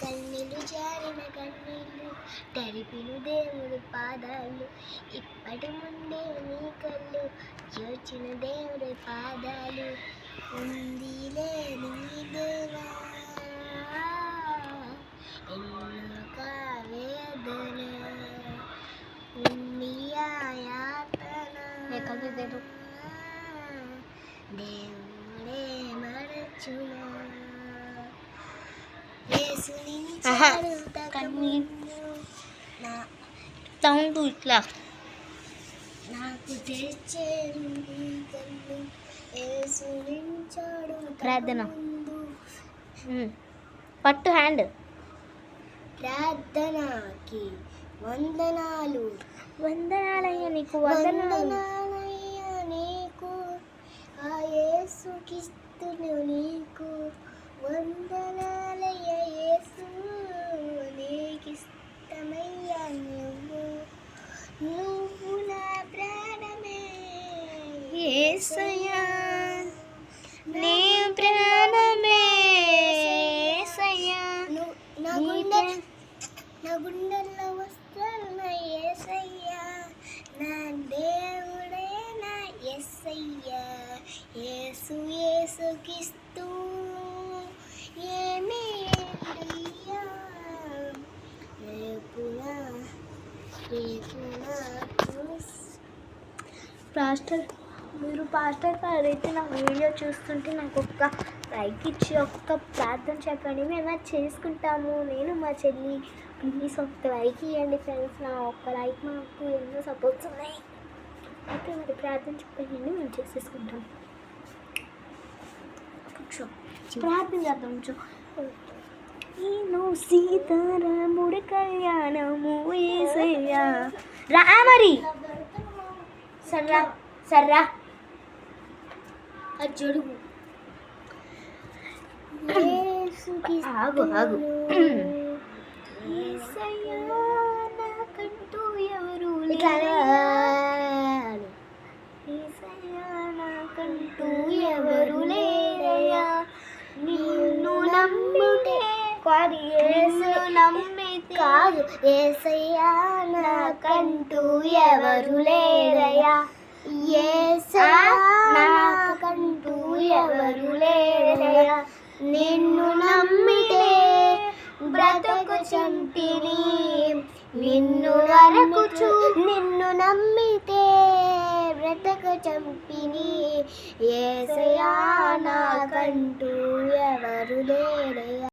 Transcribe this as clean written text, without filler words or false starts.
కన్నీళ్ళు జారిన కన్నీళ్ళు తడిపిను దేవుడి పాదాలు ఇప్పటి ముందే నీ కళ్ళు చూచిన దేవుడి పాదాలు ఉందిలే నీ దేవా ఎన్నోక వేదన ఉంది యాతన దేవుడే మరచునా సౌండ్ ఇట్లా నాకు తెచ్చేది ప్రార్థన పట్టు హ్యాండ్ ప్రార్థనకి వందనాలు వందనాలయ్యా నీకు వందనాలయ్యా నీకు ఆ యేసుక్రీస్తును నీకు వందనాలయ్యా యేసు నీకిష్టమయ్యా నువ్వు నా ప్రాణమే యేసయ్యా నీ ప్రాణమే యేసయ్యా నా గుండెల్లో వస్తున్న యేసయ్యా నా దేవుడే నా యేసయ్యా యేసు యేసుక్రీస్తు పాస్టర్ మీరు పాస్టర్ గారు అయితే నా వీడియో చూస్తుంటే నాకు ఒక్క లైక్ ఇచ్చి ఒక్క ప్రార్థన చెప్పండి మేము అది చేసుకుంటాము నేను మా చెల్లి ప్లీజ్ ఒక్క లైక్ ఇవ్వండి ఫ్రెండ్స్ నా ఒక్క లైక్ మాకు ఎన్నో సపోర్ట్స్ ఉన్నాయి అయితే మరి ప్రార్థన చెప్పండి మేము చేసేసుకుంటాం ప్రార్థన చేద్దాం నేను సీతారాముడి కళ్యాణము యేసయ్యా రా మరి సర్రా సర్రా అడుగు ఆగు ఆగు యేసయ్యా నాకంటూ ఎవరు యేసయ్యా నాకంటూ ఎవరు లేరయ్యా నిన్ను నమ్మితే కాదు యేసయ్యా నాకంటూ ఎవరు లేరయ్యా యేసయ్యా నాకంటూ ఎవరు లేరయ్యా నిన్ను నమ్మితే బ్రతుకు చంపిని నిన్ను నమ్మితే బ్రతుకు చంపిని యేసయ్యా నాకంటూ ఎవరు లేరయ్యా